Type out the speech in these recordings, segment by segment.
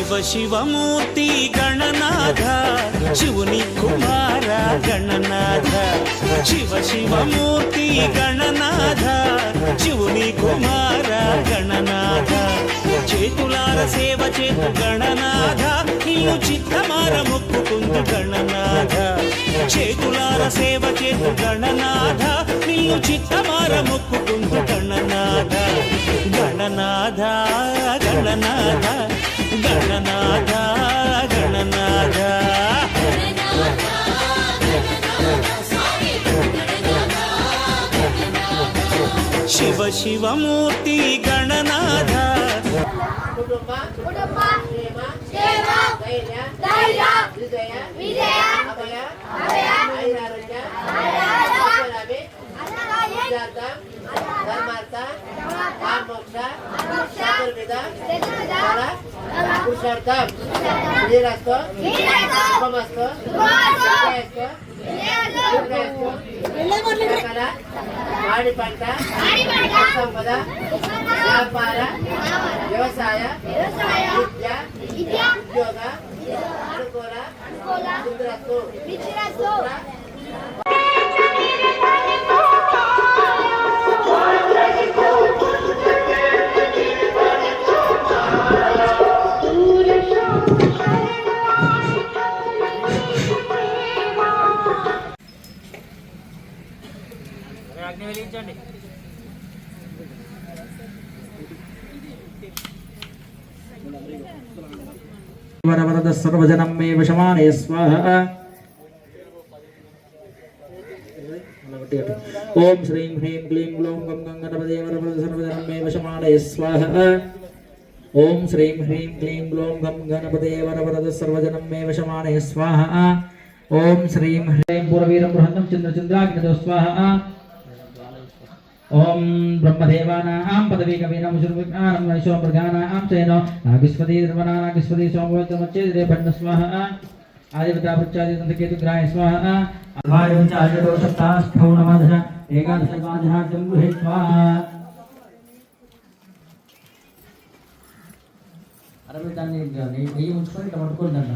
శివ శివమూర్తి గణనాథ శివుని కుమార గణనాథ శివ శివమూర్తి గణనాథ శివుని కుమార గణనాథ చేతులార సేవ చేతు గణనాథ ఇల్లు చిత్తమార మొక్కుకుందు గణనాథ చేతులార సేవ చేతు గణనాథ ఇల్లు చిత్తమార మొక్కుకుందు గణనాథ గణనాథ గణనాథ గణనాథ గణనాథ శివ శివమూర్తి గణనాథ వాడి పంట సంపద వ్యాపార వ్యవసాయ విద్య ఉద్యోగ అనుకూల అగ్ని వెలిగించండి. వరవరద సర్వజనం మే వశమానే స్వాహా. ఓం శ్రీం హ్రీం క్లీం గ్లౌం గం గంగణపదే వరవరద సర్వజనం మే వశమానే స్వాహా. ఓం శ్రీం హ్రీం క్లీం గ్లౌం గం గణపదే వరవరద సర్వజనం మే వశమానే స్వాహా. ఓం శ్రీం హ్రీం పూర్వవీరం బృహన్నం చంద్రచంద్రాగ్నితో స్వాహా. ఓం బ్రహ్మదేవానాం పదవీ కవీనాం శుర్విజ్ఞానం వైశ్వమృగానాం చైనో నాగిస్పతి ధర్మనా నాగిస్పతి సోమవచమచ్చేదే భన్న స్వాహా. ఆదివతా పృచ్ఛాదితంతకేతుగ్రాయ స్వాహా. అద్వాయోంచ ఆజడోషప్తాస్థౌ నమః ఏకాదశవాదహార్జం గృహీత్వా. అరవై దాన్ని నెయ్యి ఉంచుకొని ఇట్లా పట్టుకోండి. అన్న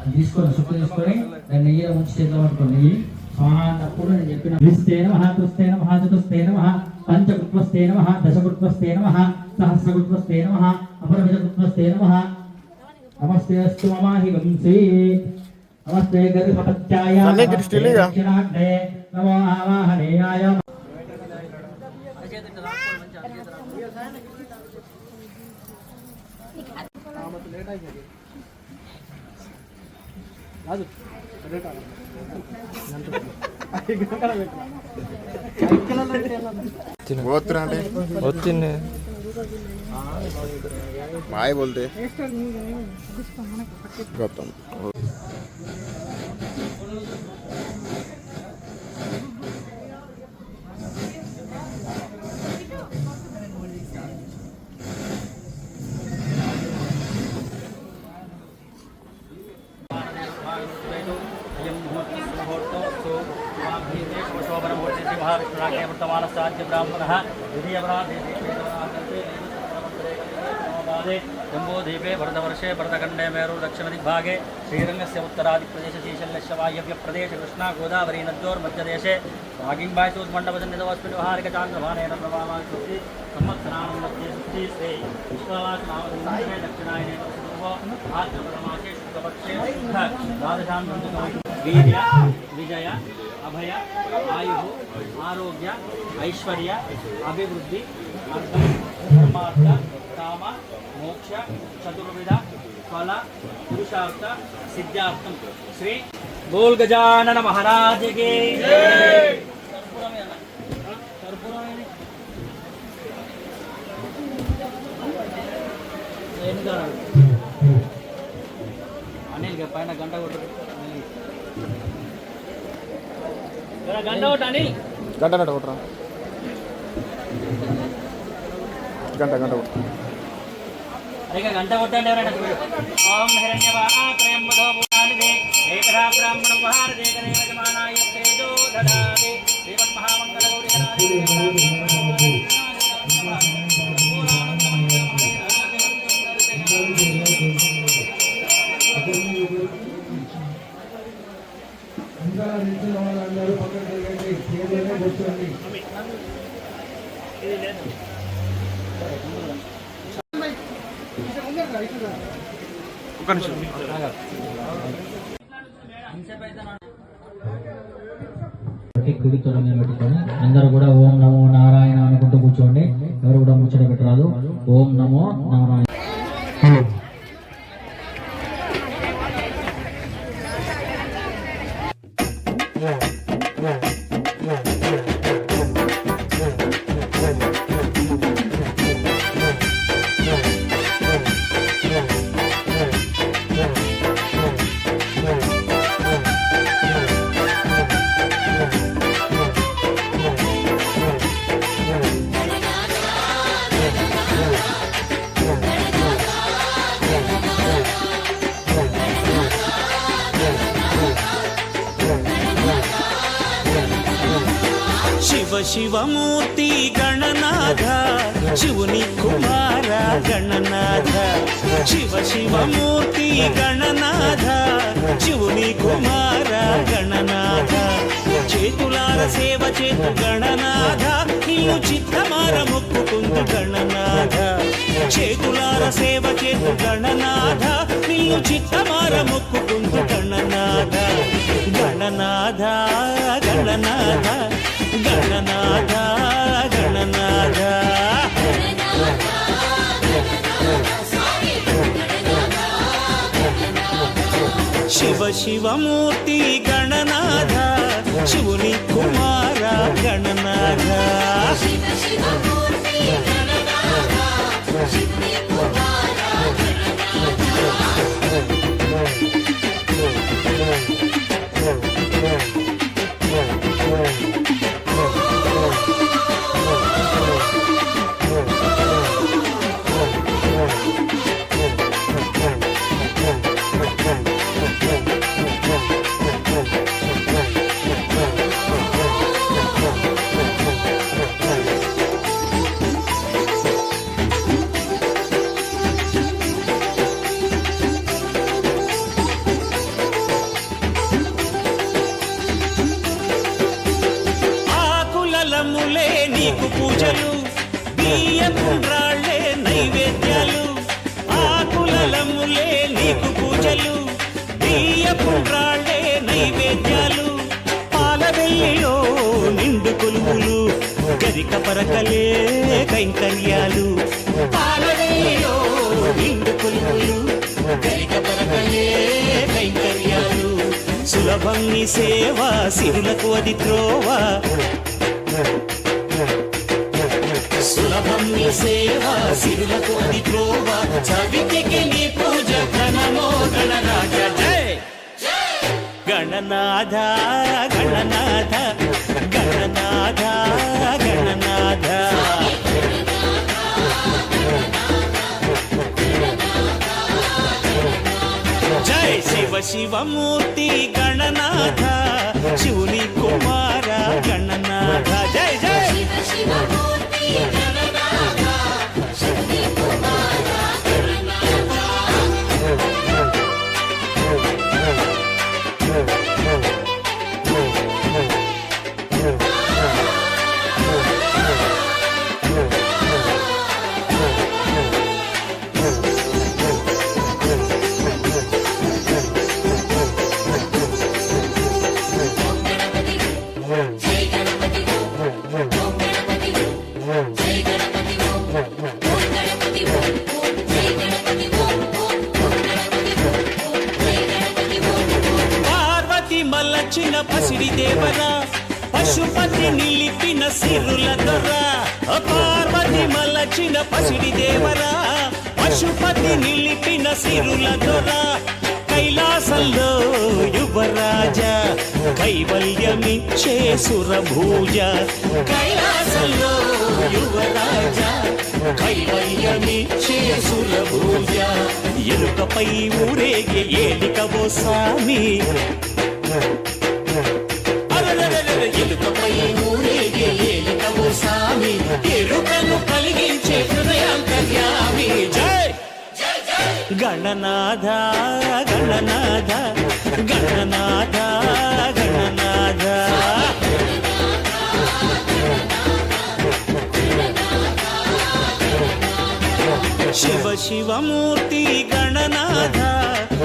అది తీసుకొని సుఖ తీసుకొని దాన్ని నెయ్యి ఉంచి చేతిలో పట్టుకోండి. నెయ్యి స్వాహాన్నప్పుడు నేను చెప్పిన విస్తే నమః తుస్తే నమః చతుస్తే నమః పంచకృత్వస్తే నమః దశకృత్వస్తే నమః సహస్రకృత్వస్తే నమః అపరమితకృత్వస్తే నమః. నమస్తే అస్తు మమాహి వంశే నమస్తే గర్భపత్యాయ దక్షిణాగ్నే నమో ఆవాహనేయాయ. भाई बोलते गौतम जम्बूद्वीपे भरतवर्षे भरतखंडे मेरु दक्षिणदिग्भागे श्रीरंगस्य उत्तरादिप्रदेश शैशल्यस्य वायव्यप्रदेश कृष्णा गोदावरी नद्योर्मध्यदेशे वागिम्बायतोस्मण्डवसन्निधवस्मिन्वहारिकचान्द्रभानेन प्रभावांशुद्धि संवत्सराणां मध्ये शुद्धि श्री विश्ववासनामधुर्ये दक्षिणायने आद्रप्रमासे शुक्लपक्षे द्वादशां वीर्य विजय अभय आयु आरोग्य ऐश्वर्य अभिवृद्धि अर्थं धर्मार्थ काम मोक्ष चतुर्विध फल पुरुषार्थ सिद्धार्थम श्री बोल गजानन महाराज के अनिल पैन गंटा गंटा अनिल गंटा नट कोट्रा गंटा गंटा अरे घंटा कोट्टंడి ఎవరైనా ఓం హిరణ్యవాత్రయం వదో భూతానిదే ఏకదా బ్రాహ్మణం వహారదే కనే యజమానాయ తేజో దదాతి దేవన్ మహామంగళ గౌరీ హరాది ఒక్క నిమిషం. కుడి తొడ మీద పెట్టుకొని అందరూ కూడా ఓం నమో నారాయణ అనుకుంటూ కూర్చోండి. ఎవరు కూడా ముచ్చట పెట్టరాదు. ఓం నమో నారాయణ. శివ శివమూర్తి గణనాథ శివుని కుమార గణనాథ శివ శివమూర్తి గణనాథ శివుని కుమార గణనాథ చేతులార సేవ చేతు గణనాథ నిన్ను చిత్తమార మొక్కుకుందు గణనాథ చేతులార సేవ చేతు గణనాథ నిన్ను చిత్తమార మొక్కుకుందు గణనాథ గణనాథ గణనాథ గణనాథ గణనాథ శివ శివమూర్తి గణనాథ శివుని కుమార గణనాథ ఆకులములే నీకు పూజలు బియ్యపుండ్రాళ్ళే నైవేద్యాలు ఆకులములే నీకు పూజలు బియ్యపుండ్రాళ్ళే నైవేద్యాలు పాలవెల్లిలో నిండు కొలువులు గరిక పరకలే కైంకర్యాలు పాలవెల్లిలో నిండు కొలువులు గరిక పరకలే కైంకర్యాలు సులభం నీ సేవ సిరులకు అది త్రోవ సులభం నీ సేవ సిరులకు అది త్రోవ చవితికి నీ పూజ ఘనమో గణరాజ జై గణనాథ గణనాథ గణనాథ గణనాథ జై శివ శివమూర్తి గణనాథ శివుని కుమార గణనాథ జై జై పార్వతి మల్లచిన పసిడి దేవరా పశుపతి నిలిపిన సిరుల దొర పార్వతి మల్లచిన పసిడి దేవరా పశుపతి నిలిపిన సిరుల దొర కైలాసంలో యువరాజ కైవల్యమిచ్చే సురభూజ కైలాసంలో యువరాజ కైవల్యమిచ్చే సురభూజ ఎలుకపై ఊరేగే ఏలికవో స్వామి ఎలుకపై ఊరేగే ఏలికవో స్వామి ఎరుకను కలిగించే హృదయాంతర్యామి జై గణనాథ గణనాథ గణనాథ గణనాథ శివ శివమూర్తి గణనాథ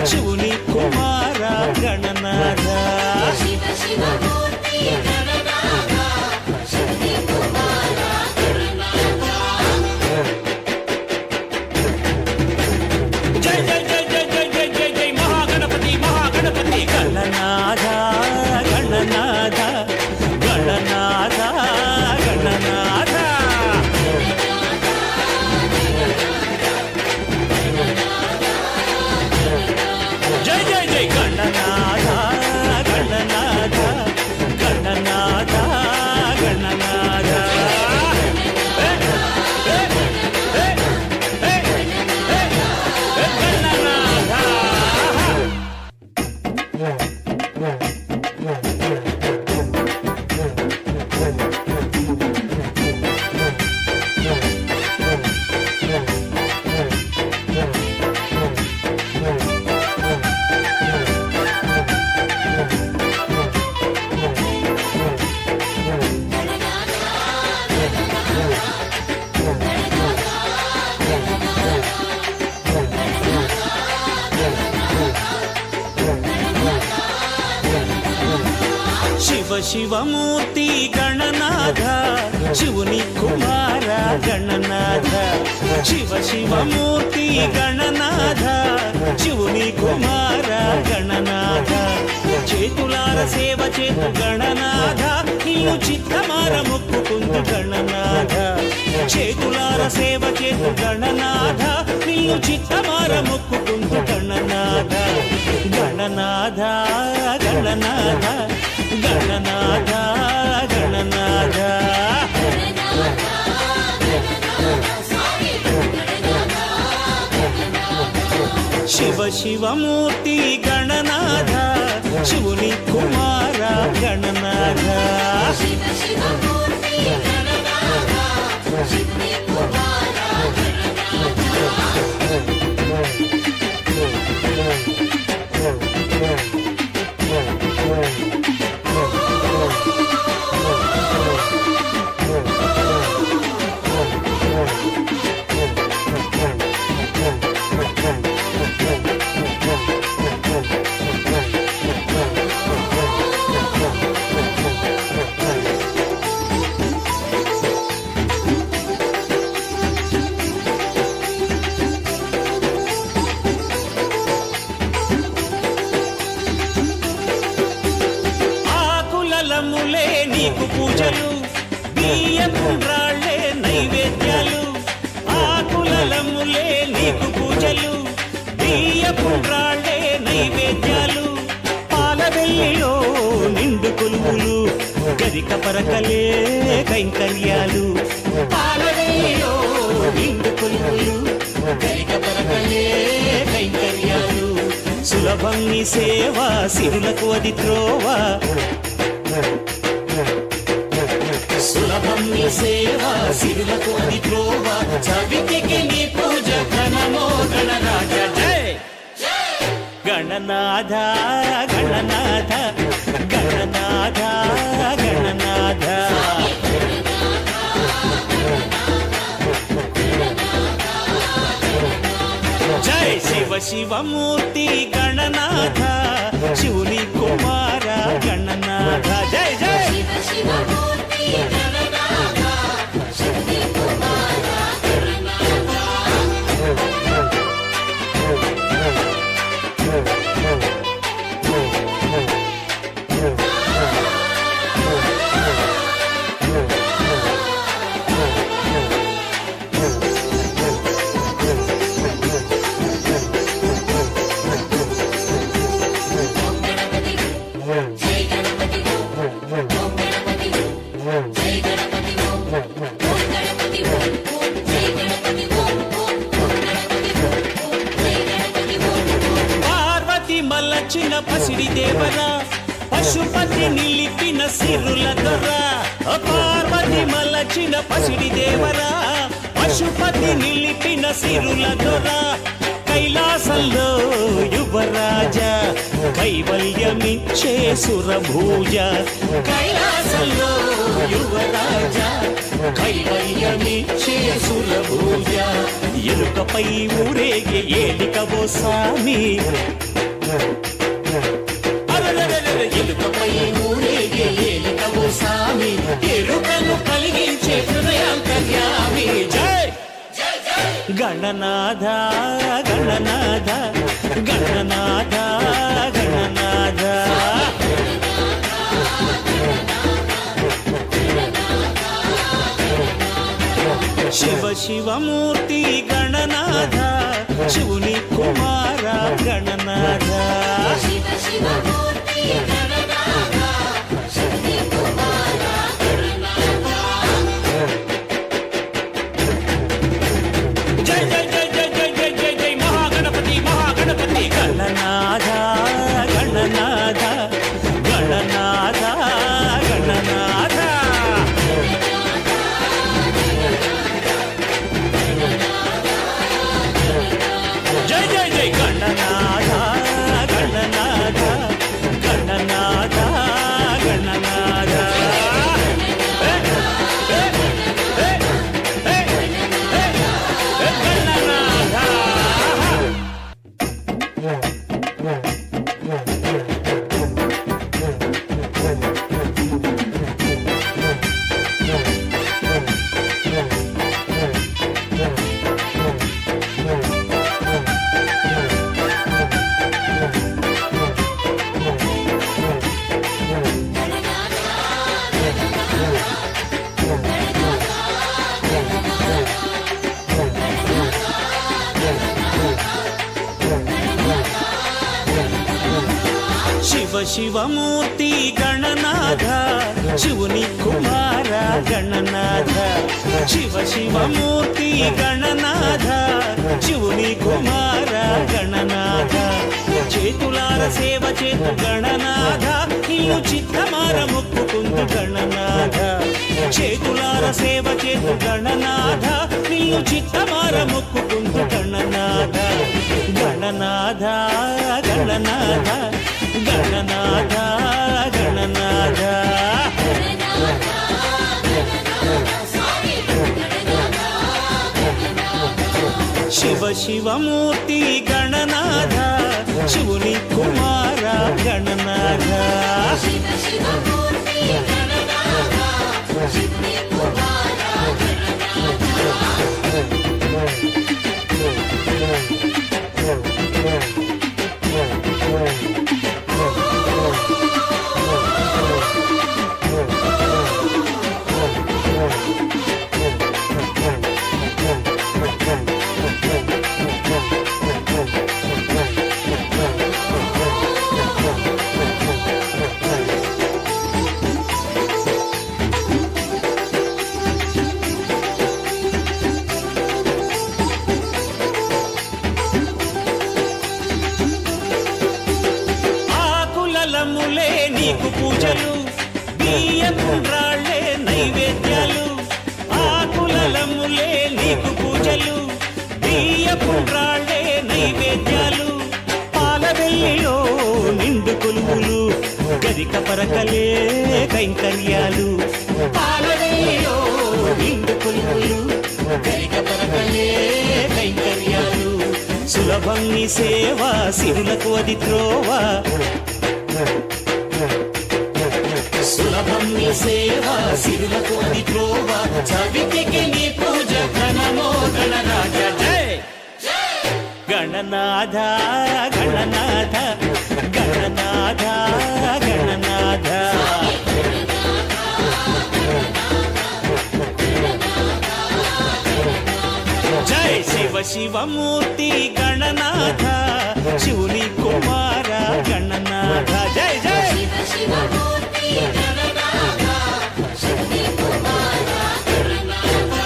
శివుని కుమార గణనాథ శివ శివమూర్తి గణనాథ శివుని కుమార గణనాథ జై జై జై జై జై జై జై జై మహాగణపతి మహాగణపతి గణనాథ గణనాథ గణనాథ గణనాథ జై జై జై గణనాథ గణనాథ గణనాథ గణనాథ శివ శివమూర్తి గణనాథ శివుని కుమార గణనాథ శివ శివమూర్తి గణనాథ శివుని కుమార గణనాథ చేతులార సేవ చేతు గణనాథ నిన్ను చిత్తమార మొక్కుకుంటూ గణనాథ చేతులార సేవ చేతు గణనాథ నిన్ను చిత్తమార మొక్కుకుంటూ గణనాథ గణనాథ గణనాథ గణనాథ గణనాథ శివ శివమూర్తి గణనాథ శివుని కుమార గణనాథ శివ శివమూర్తి గణనాథ శివుని కుమార ఆకులములే నీకు పూజలు బియ్యపుండ్రాళ్ళే నైవేద్యాలు ఆకులములే నీకు పూజలు బియ్యపుండ్రాళ్ళే నైవేద్యాలు పాలవెల్లిలో నిండు కొలువులు గరిక పరకలే కైంకర్యాలు పాలవెల్లిలో నిండు కొలువులు గరిక పరకలే కైంకర్యాలు సులభం నీ సేవ సిరులకు అది త్రోవ సులభం నీ సేవ సిరులకు అది త్రోవ చవితికి నీ పూజ ఘనమో గణరాజ జై గణనాథ గణనాథ గణనాథ గణనాథ జై శివ శివమూర్తి గణనాథ శివుని కుమార గణనాథ జై జై శివ శివమూర్తి గణనాథ శివుని కుమార గణనాథ జై గణపతి ఓం గణపతి జై గణపతి ఓం గణపతి ఓం జై గణపతి ఓం గణపతి ఓం జై గణపతి ఓం పార్వతి మల్లచిన పసిడి దేవరా పశుపతి నిలిపిన సిరుల దొర పార్వతి మల్లచిన పసిడి దేవరా పశుపతి నిలిపిన సిరుల దొర కైలాసంలో యువరాజా కైవల్యమిచ్చే సురభూజ కైలాసంలో యువరాజా కైవల్యమిచ్చే సురభూజ ఎలుకపై ఊరేగే ఏలికవో సామి ఎలుకపై ఊరేగే ఏలికవో సామి ఎరుకను కలిగించే హృదయాంతర్యామి జై గణనాథ గణనాథ గణనాథ గణనాథ శివ శివమూర్తి గణనాథ శివుని కుమార గణనాథ శివ శివమూర్తి గణనాథ శివుని కుమార గణనాథ జై జై జై జై జై జై జై జై మహాగణపతి మహాగణపతి గణనాథ గణనాథ గణనాథ గణనాథ జై జై జై గణనాథ గణనాథ గణనాథ గణనాథ శివ శివమూర్తి గణనాథ శివుని కుమార గణనాథ శివ శివమూర్తి గణనాథ శివుని కుమార గణనాథ చేతులార సేవ చేతు గణనాథ ఇల్లు చిత్తమార మొక్కుకుందు గణనాథ చేతులార సేవ చేతు గణనాథ ఇల్లు చిత్తమార మొక్కుకుందు గణనాథ గణనాథ గణనాథ గణనాథ గణనాథ శివ శివమూర్తి గణనాథ శివుని కుమార గణనాథ శివ శివమూర్తి గణనాథ శివుని కుమార ఆకులములే నీకు పూజలు బియ్యపుండ్రాళ్ళే నైవేద్యాలు ఆకులములే నీకు పూజలు బియ్యపుండ్రాళ్ళే నైవేద్యాలు పాలవెల్లిలో నిండు కొలువులు గరిక పరకలే కైంకర్యాలు పాలవెల్లిలో నిండు కొలువులు గరిక పరకలే కైంకర్యాలు సులభం నీ సేవ సిరులకు అది త్రోవ సులభం నీ సేవ సిరులకు అది త్రోవ చవితికి నీ పూజ ఘనమో గణరాజ జై గణనాథ గణనాథ గణనాథ గణనాథ జై శివ శివమూర్తి గణనాథ శివుని కుమార గణనాథ జై జై శివ శివమూర్తి గణనాథ శివుని కుమార గణనాథ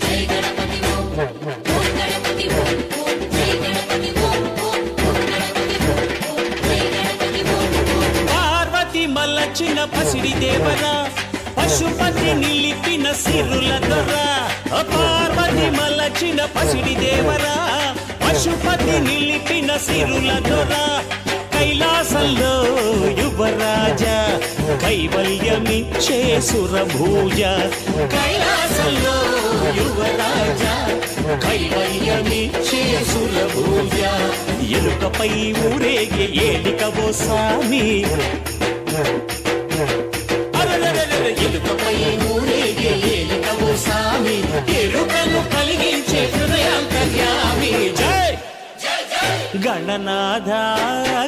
జై మలచిన పసిడి దేవరా పశుపతి నిలిపిన సిరుల దొర పార్వతి మలచిన పసిడి దేవరా పశుపతి నిలిపిన సిరుల దొర కైలాసంలో యువరాజా కైవల్యమిచ్చే సురభూజ కైలాసంలో యువరాజా కైవల్యమిచ్చే సురభూజ ఎలుకపై ఊరేగే ఏలికవో సామి ఎలుకపై ఊరేగే ఏలికవో సామి ఎరుకను కలిగించే హృదయాంతర్యామి జై గణనాథ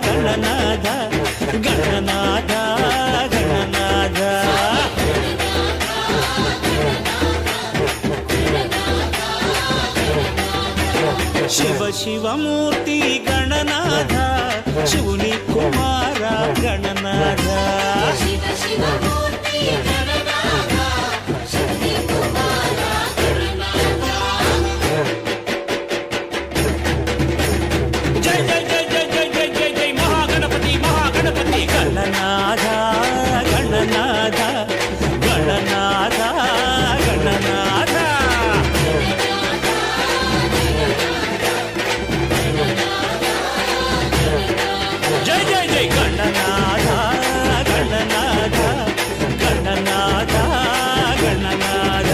గణనాథ గణనాథ గణనాథ శివ శివమూర్తి గణనాథ శివుని కుమార గణనాథ శివ శివమూర్తి గణనాథ శివుని కుమార గణనాథ జై జై జై జై జై జై జై జై మహాగణపతి మహాగణపతి గణనాథ గణనాథ గణనాథ గణనాథ జై జై జై గణనాథ గణనాథ గణనాథ గణనాథ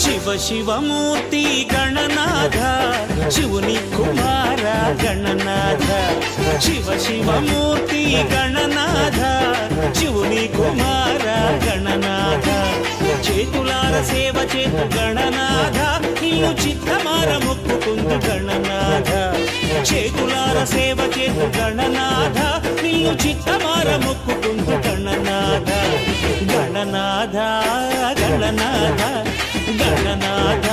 శివ శివమూర్తి గణనాథ శివుని కుమార గణనాథ శివ శివమూర్తి గణనాథ శివుని కుమార గణనాథ చేతులార సేవ చేతు గణనాథ ఇల్లు చిత్తమార మొక్కుకుందు గణనాథ చేతులార సేవ చేతు గణనాథ ఇల్లు చిత్తమార మొక్కుకుందు గణనాథ గణనాథ గణనాథ గణనాథ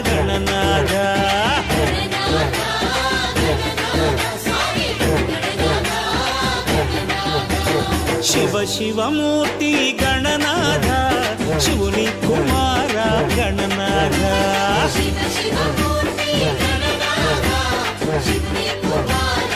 గణనాథ శివ శివమూర్తి గణనాథ శివుని కుమార గణనాథ శివ శివమూర్తి గణనాథ శివుని కుమార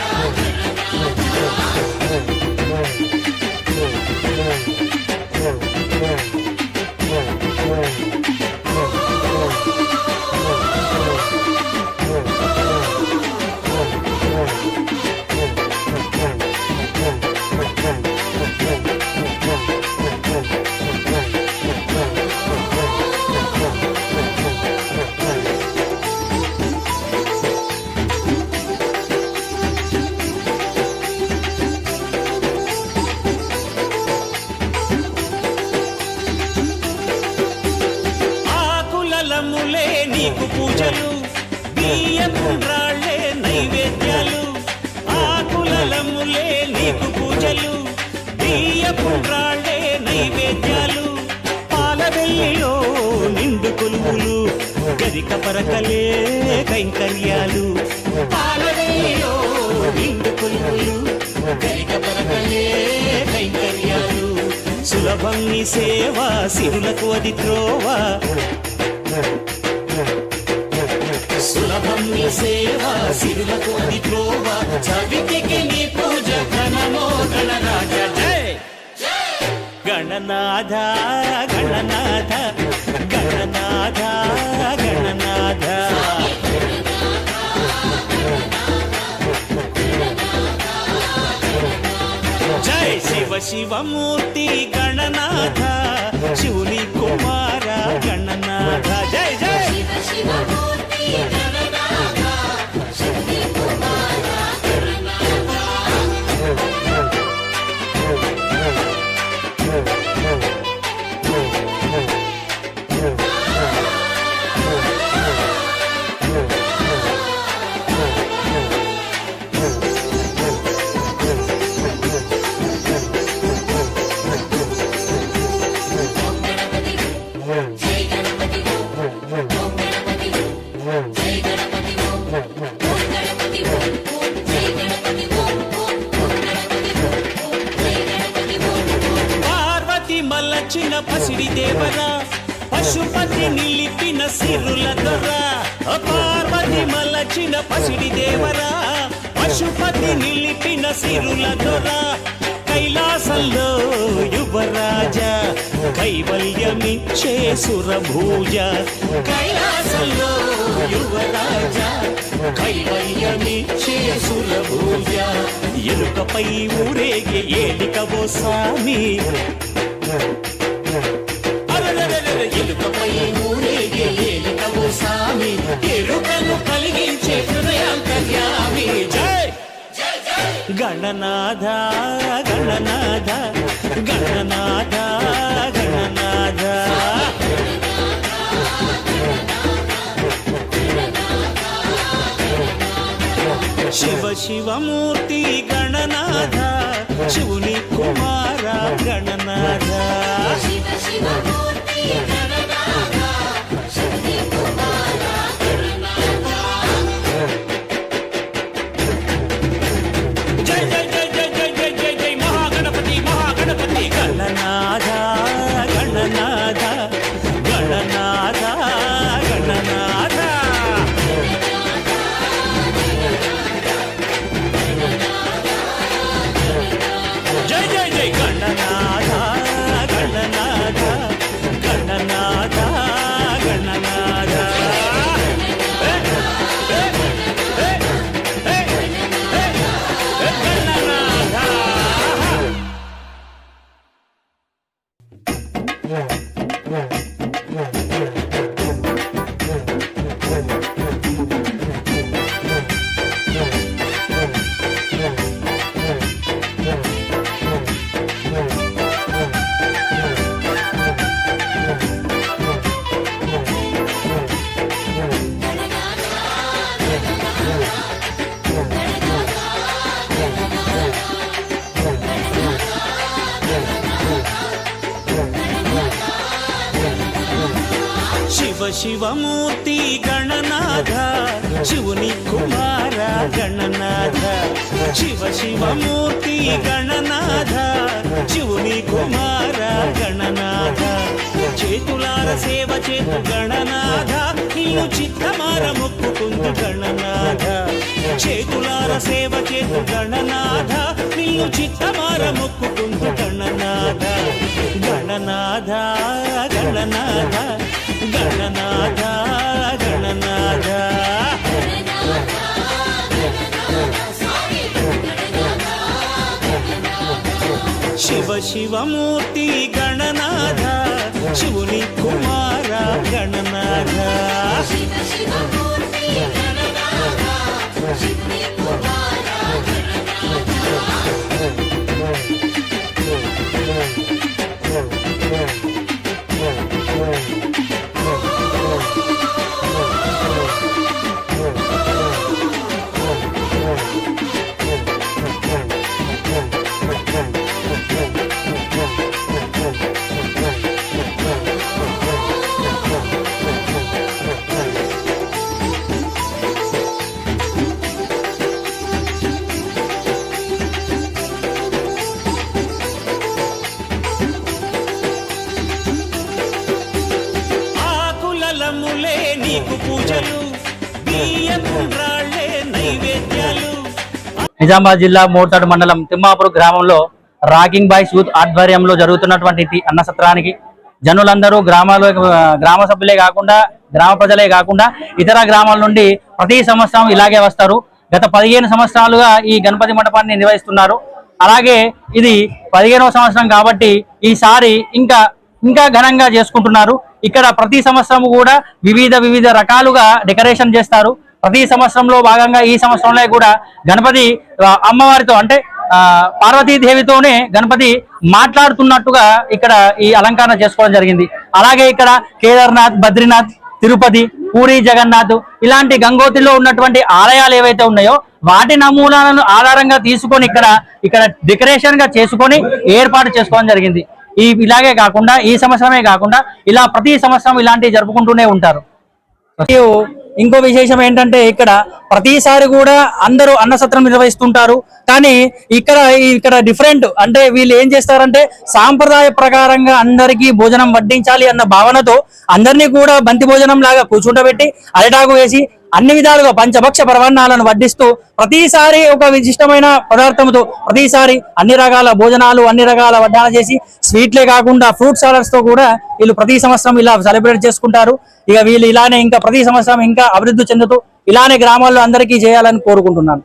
ఆకులములే నీకు పూజలు బియ్యపుండ్రాళ్ళే నైవేద్యాలు ఆకులములే నీకు పూజలు బియ్యపుండ్రాళ్ళే నైవేద్యాలు పాలవెల్లిలో నిండు కొలువులు గరిక పరకలే కైంకర్యాలు పాలవెల్లిలో నిండు కొలువులు గరిక పరకలే కైంకర్యాలు సులభం నీ సేవ సిరులకు అది త్రోవ సులభం నీ సేవ సిరులకు అది త్రోవ చవితికి నీ పూజ ఘనమో గణరాజ జై గణనాథ గణనాథ గణనాథ గణనాథ జై శివ శివమూర్తి గణనాథ శివుని కుమార గణనాథ జై జై శివ శివమూర్తి గణనాథ శివుని కుమార గణనాథ మలచిన పసిడి దేవరా పశుపతి నిలిపిన సిరుల దొర పార్వతి మలచిన పసిడి దేవరా పశుపతి నిలిపిన సిరుల దొర కైలాసంలో యువరాజా కైవల్యమిచ్చే సురభూజ కైలాసంలో యువరాజా కైవల్యమిచ్చే సురభూజ ఎలుకపై ఊరేగే ఏలికవో స్వామి ఎలుకపై ఊరేగే ఏలికవో స్వామి ఎరుకను కలిగించే హృదయాంతర్యామి జై గణనాథ గణనాథ గణనాథ గణనాథ శివ శివమూర్తి గణనాథ శివుని కుమార గణనాథ శివ శివ మూర్తి గణనాథ శక్తి కుమార గణనాథ జై జై జై జై జై జై జై జై మహాగణపతి మహాగణపతి గణనాథ గణనాథ గణనాథ గణనాథ జై జై జై గణనాథ గణనాథ గణనాథ గణనాథ శివ శివమూర్తి గణనాథ శివుని కుమార గణనాథ శివ శివమూర్తి గణనాథ శివుని కుమార గణనాథ చేతులార సేవ చేతు గణనాథ ఇల్లు చిత్తమార మొక్కుకుందు గణనాథ చేతులార సేవ చేతు గణనాథ ఇల్లు చిత్తమార మొక్కుకుందు గణనాథ గణనాథ గణనాథ గణనాథ గణనాథ శివ శివమూర్తి గణనాథ శివుని కుమార గణనాథ శివ శివ మూర్తి గణనాథ శక్తి కుమార ఆకులములే నీకు పూజలు బియ్యపుండ్రాళ్ళే నైవేద్యాలు నిజామాబాద్ జిల్లా మోటాడు మండలం తిమ్మాపూర్ గ్రామంలో రాకింగ్ బాయ్స్ యూత్ ఆధ్వర్యంలో జరుగుతున్నటువంటి అన్న సత్రానికి జనులందరూ గ్రామ సభ్యులే కాకుండా గ్రామ ప్రజలే కాకుండా ఇతర గ్రామాల నుండి ప్రతి సంవత్సరం ఇలాగే వస్తారు. గత 15 సంవత్సరాలుగా ఈ గణపతి మండపాన్ని నిర్వహిస్తున్నారు. అలాగే ఇది 15వ సంవత్సరం కాబట్టి ఈసారి ఇంకా ఘనంగా చేసుకుంటున్నారు. ఇక్కడ ప్రతి సంవత్సరం కూడా వివిధ రకాలుగా డెకరేషన్ చేస్తారు. ప్రతి సంవత్సరంలో భాగంగా ఈ సంవత్సరంలో కూడా గణపతి అమ్మవారితో అంటే పార్వతీదేవితోనే గణపతి మాట్లాడుతున్నట్టుగా ఇక్కడ ఈ అలంకరణ చేసుకోవడం జరిగింది. అలాగే ఇక్కడ కేదార్నాథ్, బద్రీనాథ్, తిరుపతి, పూరి జగన్నాథ్ ఇలాంటి గంగోత్రిలో ఉన్నటువంటి ఆలయాలు ఏవైతే ఉన్నాయో వాటి నమూనాలను ఆధారంగా తీసుకొని ఇక్కడ డెకరేషన్ గా చేసుకొని ఏర్పాటు చేసుకోవడం జరిగింది. ఇలాగే కాకుండా ఈ సంవత్సరమే కాకుండా ఇలా ప్రతి సంవత్సరం ఇలాంటివి జరుపుకుంటూనే ఉంటారు. ఇంకో విశేషం ఏంటంటే ఇక్కడ ప్రతిసారి కూడా అందరూ అన్నసత్రం నిర్వహిస్తుంటారు. కానీ ఇక్కడ డిఫరెంట్ అంటే వీళ్ళు ఏం చేస్తారంటే సాంప్రదాయ ప్రకారంగా అందరికీ భోజనం వడ్డించాలి అన్న భావనతో అందరినీ కూడా బంతి భోజనం లాగా కూర్చుంటబెట్టి అరిటాకు వేసి అన్ని విధాలుగా పంచభక్ష పరమాన్నాలను వడ్డిస్తూ ప్రతిసారి ఒక విశిష్టమైన పదార్థంతో ప్రతిసారి అన్ని రకాల భోజనాలు అన్ని రకాల వడ్డాలు చేసి స్వీట్లే కాకుండా ఫ్రూట్ సాలడ్స్ తో కూడా వీళ్ళు ప్రతి సంవత్సరం ఇలా సెలబ్రేట్ చేసుకుంటారు. ఇక వీళ్ళు ఇలానే ఇంకా ప్రతి సంవత్సరం ఇంకా అభివృద్ధి చెందుతూ ఇలానే గ్రామాల్లో అందరికీ చేయాలని కోరుకుంటున్నాను.